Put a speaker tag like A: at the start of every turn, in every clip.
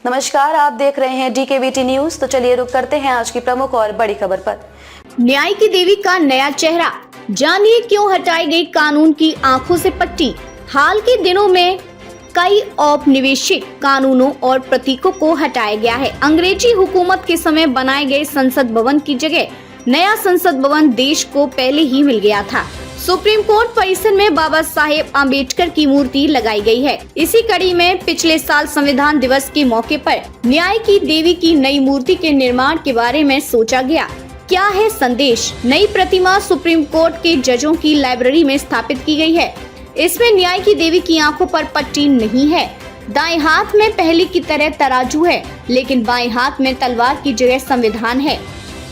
A: नमस्कार, आप देख रहे हैं DKVT न्यूज। तो चलिए रुक करते हैं आज की प्रमुख और बड़ी खबर पर।
B: न्याय की देवी का नया चेहरा, जानिए क्यों हटाई गई कानून की आंखों से पट्टी। हाल के दिनों में कई औपनिवेशिक कानूनों और प्रतीकों को हटाया गया है। अंग्रेजी हुकूमत के समय बनाए गए संसद भवन की जगह नया संसद भवन देश को पहले ही मिल गया था। सुप्रीम कोर्ट परिसर में बाबा साहेब आम्बेडकर की मूर्ति लगाई गई है। इसी कड़ी में पिछले साल संविधान दिवस के मौके पर न्याय की देवी की नई मूर्ति के निर्माण के बारे में सोचा गया। क्या है संदेश? नई प्रतिमा सुप्रीम कोर्ट के जजों की लाइब्रेरी में स्थापित की गई है। इसमें न्याय की देवी की आंखों पर पट्टी नहीं है। दाएं हाथ में पहले की तरह तराजू है, लेकिन बाएं हाथ में तलवार की जगह संविधान है।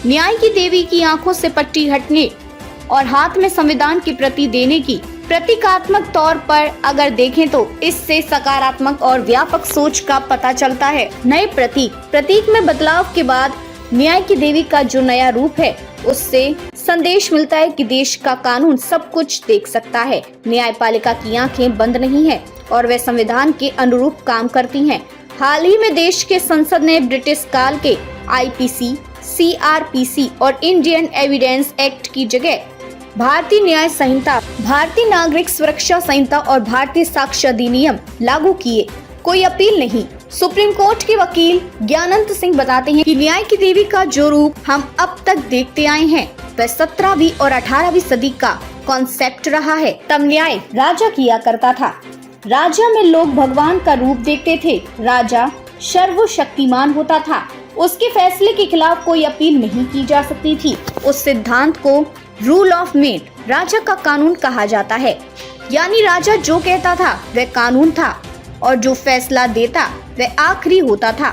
B: न्याय की देवी की आंखों से पट्टी हटने और हाथ में संविधान की प्रति देने की प्रतीकात्मक तौर पर अगर देखें तो इससे सकारात्मक और व्यापक सोच का पता चलता है। नए प्रतीक में बदलाव के बाद न्याय की देवी का जो नया रूप है, उससे संदेश मिलता है कि देश का कानून सब कुछ देख सकता है। न्यायपालिका की आंखें बंद नहीं है और वे संविधान के अनुरूप काम करती हैं। हाल ही में देश के संसद ने ब्रिटिश काल के IPC, CRPC और इंडियन एविडेंस एक्ट की जगह भारतीय न्याय संहिता, भारतीय नागरिक सुरक्षा संहिता और भारतीय साक्ष्य अधिनियम लागू किए। कोई अपील नहीं। सुप्रीम कोर्ट के वकील ज्ञानंत सिंह बताते हैं कि न्याय की देवी का जो रूप हम अब तक देखते आए हैं, वह 17वीं और 18वीं सदी का कॉन्सेप्ट रहा है। तब न्याय राजा किया करता था। राजा में लोग भगवान का रूप देखते थे। राजा सर्वशक्तिमान होता था। उसके फैसले के खिलाफ कोई अपील नहीं की जा सकती थी। उस सिद्धांत को रूल ऑफ मेट, राजा का कानून कहा जाता है। यानी राजा जो कहता था वह कानून था और जो फैसला देता वह आखिरी होता था।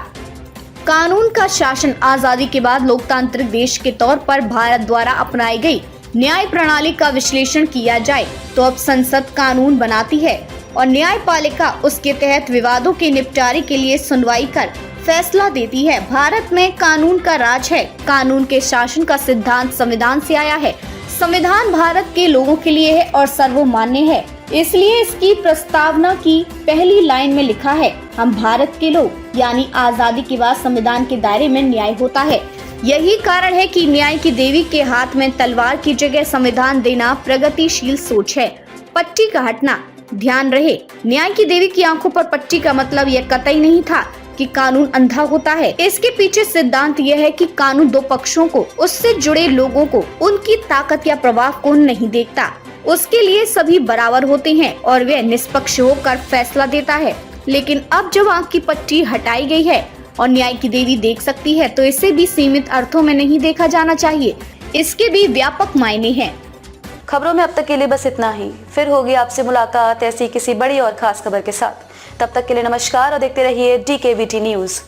B: कानून का शासन आजादी के बाद लोकतांत्रिक देश के तौर पर भारत द्वारा अपनाई गई न्याय प्रणाली का विश्लेषण किया जाए तो अब संसद कानून बनाती है और न्यायपालिका उसके तहत विवादों के निपटारे के लिए सुनवाई कर फैसला देती है। भारत में कानून का राज है। कानून के शासन का सिद्धांत संविधान से आया है। संविधान भारत के लोगों के लिए है और सर्वमान्य है। इसलिए इसकी प्रस्तावना की पहली लाइन में लिखा है, हम भारत के लोग, यानी आजादी के बाद संविधान के दायरे में न्याय होता है। यही कारण है कि न्याय की देवी के हाथ में तलवार की जगह संविधान देना प्रगतिशील सोच है। पट्टी का हटना, ध्यान रहे, न्याय की देवी की आंखों पर पट्टी का मतलब यह कतई नहीं था कि कानून अंधा होता है। इसके पीछे सिद्धांत यह है कि कानून दो पक्षों को, उससे जुड़े लोगों को, उनकी ताकत या प्रभाव को नहीं देखता। उसके लिए सभी बराबर होते हैं और वह निष्पक्ष होकर फैसला देता है। लेकिन अब जब आंख की पट्टी हटाई गई है और न्याय की देवी देख सकती है, तो इसे भी सीमित अर्थों में नहीं देखा जाना चाहिए। इसके भी व्यापक मायने हैं।
A: खबरों में अब तक के लिए बस इतना ही। फिर होगी आपसे मुलाकात ऐसी किसी बड़ी और खास खबर के साथ। तब तक के लिए नमस्कार और देखते रहिए DKVT न्यूज।